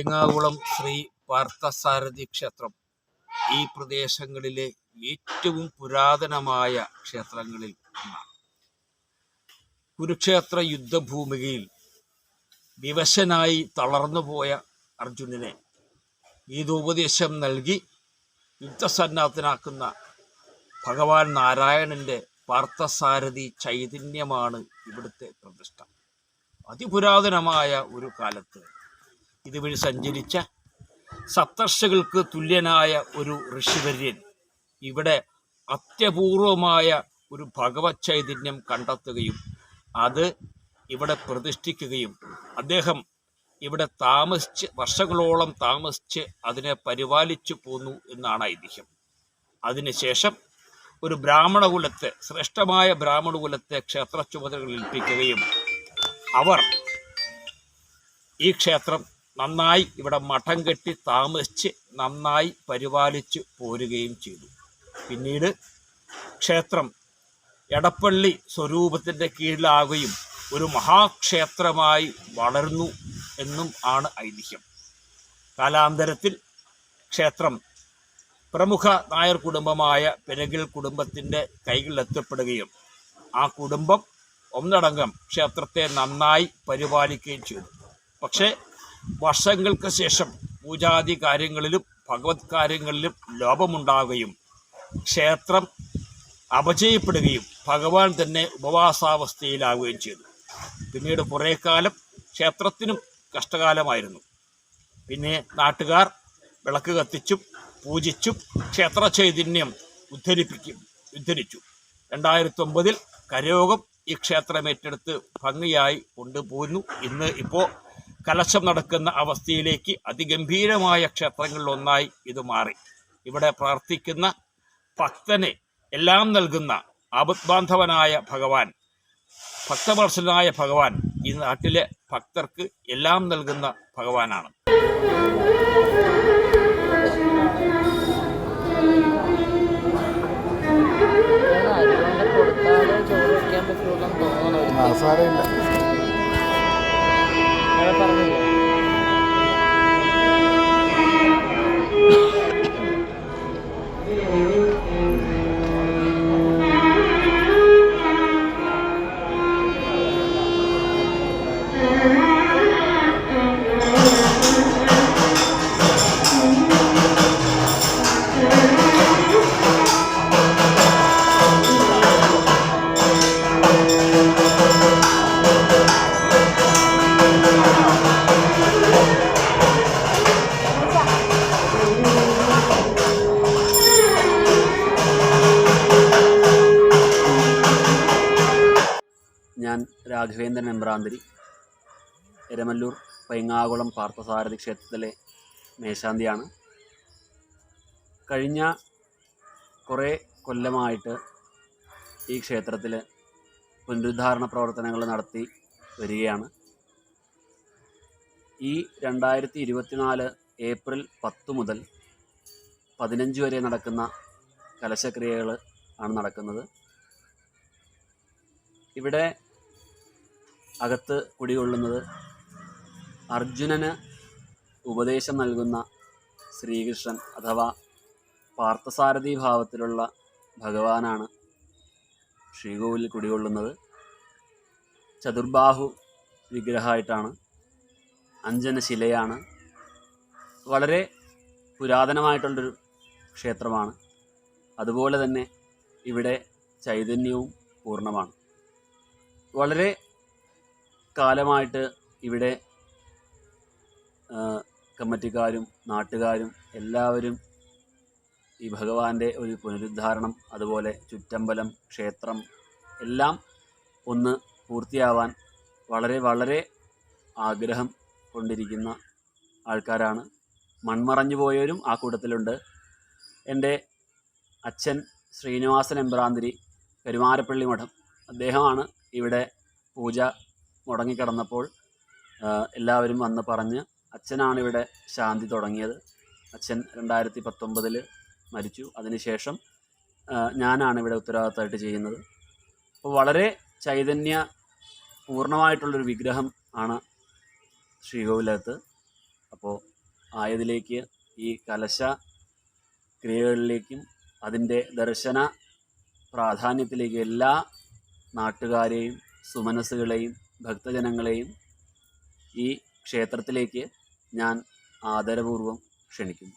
പൈങ്ങാകുളം ശ്രീ പാർത്ഥസാരഥി ക്ഷേത്രം ഈ പ്രദേശങ്ങളിലെ ഏറ്റവും പുരാതനമായ ക്ഷേത്രങ്ങളിൽ ഒന്നാണ്. കുരുക്ഷേത്ര യുദ്ധഭൂമികയിൽ വിവശനായി തളർന്നുപോയ അർജുനനെ ഗീതോപദേശം നൽകി യുദ്ധസന്നാദ്ധനാക്കുന്ന ഭഗവാൻ നാരായണൻ്റെ പാർത്ഥസാരഥി ചൈതന്യമാണ് ഇവിടുത്തെ പ്രതിഷ്ഠ. അതിപുരാതനമായ ഒരു കാലത്ത് ഇതുവഴി സഞ്ചരിച്ച സപ്തർഷികൾക്ക് തുല്യനായ ഒരു ഋഷിവര്യൻ ഇവിടെ അത്യപൂർവമായ ഒരു ഭഗവത് ചൈതന്യം കണ്ടെത്തുകയും അത് ഇവിടെ പ്രതിഷ്ഠിക്കുകയും അദ്ദേഹം ഇവിടെ വർഷങ്ങളോളം താമസിച്ച് അതിനെ പരിപാലിച്ചു പോന്നു എന്നാണ് ഐതിഹ്യം. അതിനുശേഷം ഒരു ശ്രേഷ്ഠമായ ബ്രാഹ്മണകുലത്തെ ക്ഷേത്ര ചുമതലകൾ ഏൽപ്പിക്കുകയും അവർ ഈ ക്ഷേത്രം നന്നായി ഇവിടെ മഠം കെട്ടി താമസിച്ച് നന്നായി പരിപാലിച്ച് പോരുകയും ചെയ്തു. പിന്നീട് ക്ഷേത്രം എടപ്പള്ളി സ്വരൂപത്തിൻ്റെ കീഴിലാകുകയും ഒരു മഹാക്ഷേത്രമായി വളർന്നു എന്നും ആണ് ഐതിഹ്യം. കാലാന്തരത്തിൽ ക്ഷേത്രം പ്രമുഖ നായർ കുടുംബമായ പെരകിൽ കുടുംബത്തിൻ്റെ കൈകളിലെത്തപ്പെടുകയും ആ കുടുംബം ഒന്നടങ്കം ക്ഷേത്രത്തെ നന്നായി പരിപാലിക്കുകയും ചെയ്തു. പക്ഷേ വർഷങ്ങൾക്ക് ശേഷം പൂജാതി കാര്യങ്ങളിലും ഭഗവത് കാര്യങ്ങളിലും ലോപമുണ്ടാവുകയും ക്ഷേത്രം അപജയപ്പെടുകയും ഭഗവാൻ തന്നെ ഉപവാസാവസ്ഥയിലാവുകയും ചെയ്തു. പിന്നീട് കുറേ കാലം ക്ഷേത്രത്തിനും കഷ്ടകാലമായിരുന്നു. പിന്നെ നാട്ടുകാർ വിളക്ക് കത്തിച്ചും പൂജിച്ചും ക്ഷേത്ര ചൈതന്യം ഉദ്ധരിച്ചു. 2009 കരയോഗം ഈ ക്ഷേത്രം ഏറ്റെടുത്ത് ഭംഗിയായി കൊണ്ടുപോകുന്നു. ഇപ്പോൾ കലശം നടക്കുന്ന അവസ്ഥയിലേക്ക് അതിഗംഭീരമായ ക്ഷേത്രങ്ങളിലൊന്നായി ഇത് മാറി. ഇവിടെ പ്രാർത്ഥിക്കുന്ന ഭക്തനെ എല്ലാം നൽകുന്ന ആപദ്ബാന്ധവനായ ഭഗവാൻ, ഭക്തവത്സലനായ ഭഗവാൻ ഈ നാട്ടിലെ ഭക്തർക്ക് എല്ലാം നൽകുന്ന ഭഗവാനാണ്. ഞാൻ രാഘവേന്ദ്രൻ എമ്പ്രാന്തിരി, എരമല്ലൂർ പൈങ്ങാകുളം പാർത്ഥസാരഥി ക്ഷേത്രത്തിലെ മേശാന്തിയാണ്. കഴിഞ്ഞ കുറേ കൊല്ലമായിട്ട് ഈ ക്ഷേത്രത്തിൽ പുനരുദ്ധാരണ പ്രവർത്തനങ്ങൾ നടത്തി വരികയാണ്. ഈ 2024 ഏപ്രിൽ 10 മുതൽ 15 വരെ നടക്കുന്ന കലശക്രിയകൾ ആണ് നടക്കുന്നത്. ഇവിടെ അകത്ത് കുടികൊള്ളുന്നത് അർജുനന് ഉപദേശം നൽകുന്ന ശ്രീകൃഷ്ണൻ അഥവാ പാർത്ഥസാരഥി ഭാവത്തിലുള്ള ഭഗവാനാണ് ശ്രീകോവിലിൽ കുടികൊള്ളുന്നത്. ചതുർബാഹു വിഗ്രഹമായിട്ടാണ്, അഞ്ജനശിലയാണ്. വളരെ പുരാതനമായിട്ടുള്ളൊരു ക്ഷേത്രമാണ്. അതുപോലെ തന്നെ ഇവിടെ ചൈതന്യവും പൂർണ്ണമാണ്. വളരെ കാലമായിട്ട് ഇവിടെ കമ്മിറ്റിക്കാരും നാട്ടുകാരും എല്ലാവരും ഈ ഭഗവാന്റെ ഒരു പുനരുദ്ധാരണം, അതുപോലെ ചുറ്റമ്പലം, ക്ഷേത്രം എല്ലാം ഒന്ന് പൂർത്തിയാവാൻ വളരെ വളരെ ആഗ്രഹം കൊണ്ടിരിക്കുന്ന ആൾക്കാരാണ്. മൺമറഞ്ഞു പോയവരും ആ കൂട്ടത്തിലുണ്ട്. എൻ്റെ അച്ഛൻ ശ്രീനിവാസൻ എമ്പ്രാന്തിരി, കരുമാരപ്പള്ളി മഠം, അദ്ദേഹമാണ് ഇവിടെ പൂജ മുടങ്ങിക്കിടന്നപ്പോൾ എല്ലാവരും വന്ന് പറഞ്ഞ് അച്ഛനാണ് ഇവിടെ ശാന്തി തുടങ്ങിയത്. അച്ഛൻ 2019 മരിച്ചു. അതിനുശേഷം ഞാനാണ് ഇവിടെ ഉത്തരവാദിത്തമായിട്ട് ചെയ്യുന്നത്. അപ്പോൾ വളരെ ചൈതന്യ പൂർണ്ണമായിട്ടുള്ളൊരു വിഗ്രഹം ആണ് ശ്രീകോവിലകത്ത്. അപ്പോൾ ആയതിലേക്ക് ഈ കലശ ക്രിയകളിലേക്കും അതിൻ്റെ ദർശന പ്രാധാന്യത്തിലേക്ക് എല്ലാ നാട്ടുകാരെയും സുമനസ്സുകളെയും ഭക്തജനങ്ങളെയും ഈ ക്ഷേത്രത്തിലേക്ക് ഞാൻ ആദരപൂർവ്വം ക്ഷണിക്കുന്നു.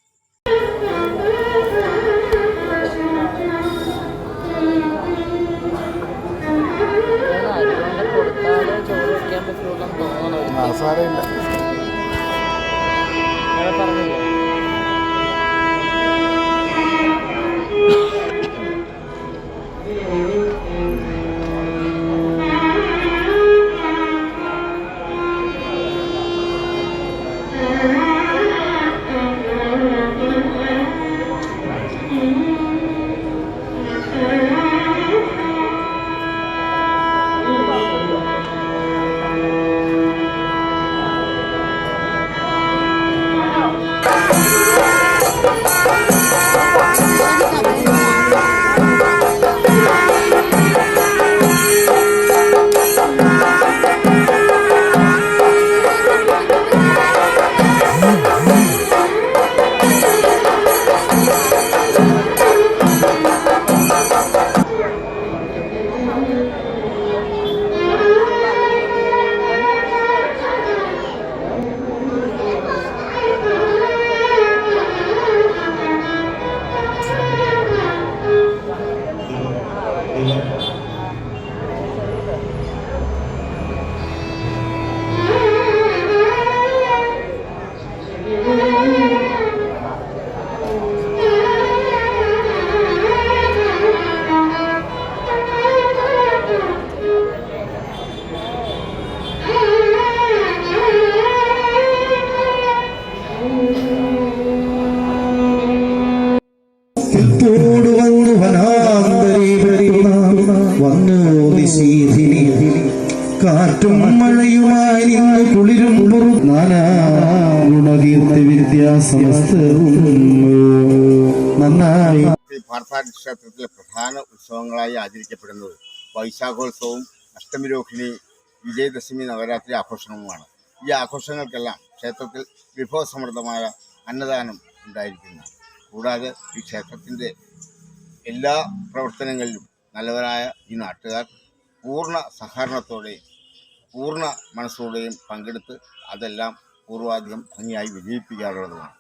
കാറ്റും മഴയുമായി നിന്ന് കുളിരും നാനാഗുണകീർത്തി വിദ്യാസമസ്തവും നന്നായി. പാർത്ഥാടി ക്ഷേത്രത്തിലെ പ്രധാന ഉത്സവങ്ങളായി ആചരിക്കപ്പെടുന്നത് വൈശാഖോത്സവവും അഷ്ടമിരോഹിണി വിജയദശമി നവരാത്രി ആഘോഷങ്ങളുമാണ്. ഈ ആഘോഷങ്ങൾക്കെല്ലാം ക്ഷേത്രത്തിൽ വിഭവസമൃദ്ധമായ അന്നദാനം ഉണ്ടായിരിക്കുന്നു. കൂടാതെ ഈ ക്ഷേത്രത്തിൻ്റെ എല്ലാ പ്രവർത്തനങ്ങളിലും നല്ലവരായ ഈ നാട്ടുകാർ പൂർണ്ണ സഹകരണത്തോടെയും പൂർണ്ണ മനസ്സോടെയും പങ്കെടുത്ത് അതെല്ലാം പൂർവാധികം ഭംഗിയായി വിജയിപ്പിക്കാറുള്ളതുമാണ്.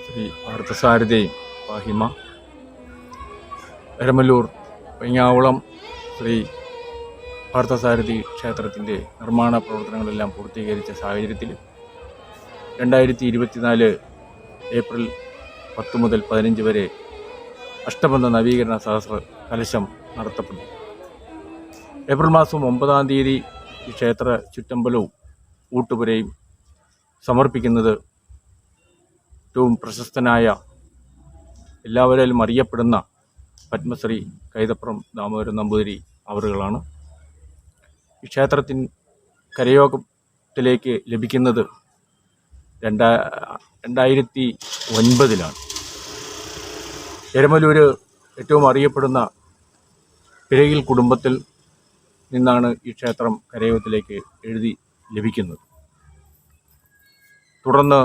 ശ്രീ പാർത്ഥസാരഥി പാഹിമ എരമല്ലൂർ പയ്യാവുളം ശ്രീ പാർത്ഥസാരഥി ക്ഷേത്രത്തിൻ്റെ നിർമ്മാണ പ്രവർത്തനങ്ങളെല്ലാം പൂർത്തീകരിച്ച സാഹചര്യത്തിൽ 2024 ഏപ്രിൽ 10 മുതൽ 15 വരെ അഷ്ടബന്ധ നവീകരണ സഹസ്ര കലശം നടത്തപ്പെടുന്നു. ഏപ്രിൽ മാസം 9-ാം തീയതി ഈ ക്ഷേത്ര ചുറ്റമ്പലവും ഊട്ടുപുരയും സമർപ്പിക്കുന്നത് ഏറ്റവും പ്രശസ്തനായ എല്ലാവരിലും അറിയപ്പെടുന്ന പത്മശ്രീ കൈതപ്രം ദാമോദരൻ നമ്പൂതിരി അവറുകളാണ്. ഈ ക്ഷേത്രത്തിൻ കരയോഗത്തിലേക്ക് ലഭിക്കുന്നത് 2009 എരമലൂർ ഏറ്റവും അറിയപ്പെടുന്ന പിഴയിൽ കുടുംബത്തിൽ നിന്നാണ് ഈ ക്ഷേത്രം കരയോഗത്തിലേക്ക് എഴുതി ലഭിക്കുന്നത്. തുടർന്ന്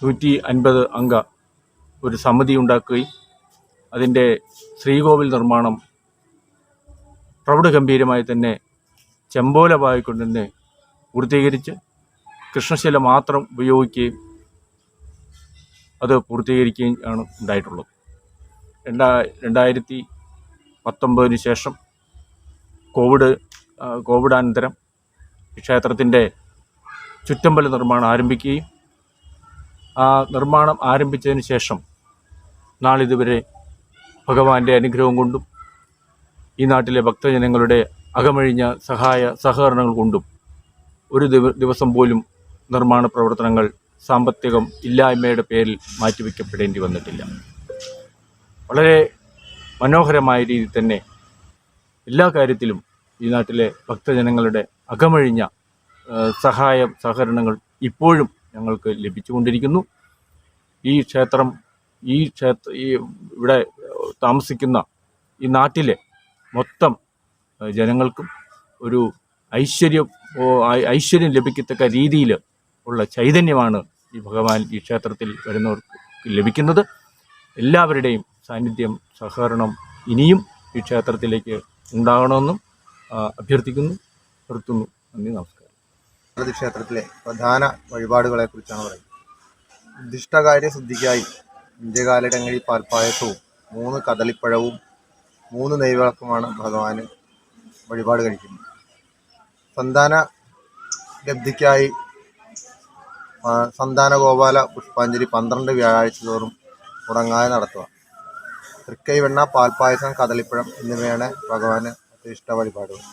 150 അംഗ ഒരു സമിതി ഉണ്ടാക്കുകയും അതിൻ്റെ ശ്രീകോവിൽ നിർമ്മാണം പ്രൗഢഗംഭീരമായി തന്നെ ചെമ്പോലമായിക്കൊണ്ട് തന്നെ പൂർത്തീകരിച്ച് കൃഷ്ണശില മാത്രം ഉപയോഗിക്കുകയും അത് പൂർത്തീകരിക്കുകയും ആണ് ഉണ്ടായിട്ടുള്ളത്. 2019 ശേഷം കോവിഡാനന്തരം ക്ഷേത്രത്തിൻ്റെ ചുറ്റമ്പല നിർമ്മാണം ആരംഭിക്കുകയും ആ നിർമ്മാണം ആരംഭിച്ചതിന് ശേഷം നാളിതുവരെ ഭഗവാന്റെ അനുഗ്രഹം കൊണ്ടും ഈ നാട്ടിലെ ഭക്തജനങ്ങളുടെ അകമഴിഞ്ഞ സഹകരണങ്ങൾ കൊണ്ടും ഒരു ദിവസം പോലും നിർമ്മാണ പ്രവർത്തനങ്ങൾ സാമ്പത്തികം ഇല്ലായ്മയുടെ പേരിൽ മാറ്റിവെക്കപ്പെടേണ്ടി വന്നിട്ടില്ല. വളരെ മനോഹരമായ രീതിയിൽ തന്നെ എല്ലാ കാര്യത്തിലും ഈ നാട്ടിലെ ഭക്തജനങ്ങളുടെ അകമഴിഞ്ഞ സഹകരണങ്ങൾ ഇപ്പോഴും ഞങ്ങൾക്ക് ലഭിച്ചുകൊണ്ടിരിക്കുന്നു. ഈ ഇവിടെ താമസിക്കുന്ന ഈ നാട്ടിലെ മൊത്തം ജനങ്ങൾക്കും ഒരു ഐശ്വര്യം ലഭിക്കത്തക്ക രീതിയിൽ ഉള്ള ചൈതന്യമാണ് ഈ ഭഗവാൻ ഈ ക്ഷേത്രത്തിൽ വരുന്നവർക്ക് ലഭിക്കുന്നത്. എല്ലാവരുടെയും സാന്നിധ്യം, സഹകരണം ഇനിയും ഈ ക്ഷേത്രത്തിലേക്ക് ഉണ്ടാകണമെന്നും അഭ്യർത്ഥിക്കുന്നു, നിർത്തുന്നു. നന്ദി, നമസ്കാരം. ക്ഷേത്രത്തിലെ പ്രധാന വഴിപാടുകളെ കുറിച്ചാണ് പറയുന്നത്. ഉദ്ദിഷ്ടകാര്യ ശുദ്ധിക്കായി ഇന്ത്യകാലിടങ്ങളിൽ പാൽപ്പായസവും 3 കദളിപ്പഴവും 3 നെയ്വിളക്കുമാണ് ഭഗവാന് വഴിപാട് കഴിക്കുന്നത്. സന്താന ലബ്ധിക്കായി സന്താന ഗോപാല പുഷ്പാഞ്ജലി 12 വ്യാഴാഴ്ച തോറും മുടങ്ങാതെ നടത്തുക. തൃക്കൈവെണ്ണ, പാൽപ്പായസം, കദളിപ്പഴം എന്നിവയാണ് ഭഗവാന് ഇഷ്ട വഴിപാടുകൾ.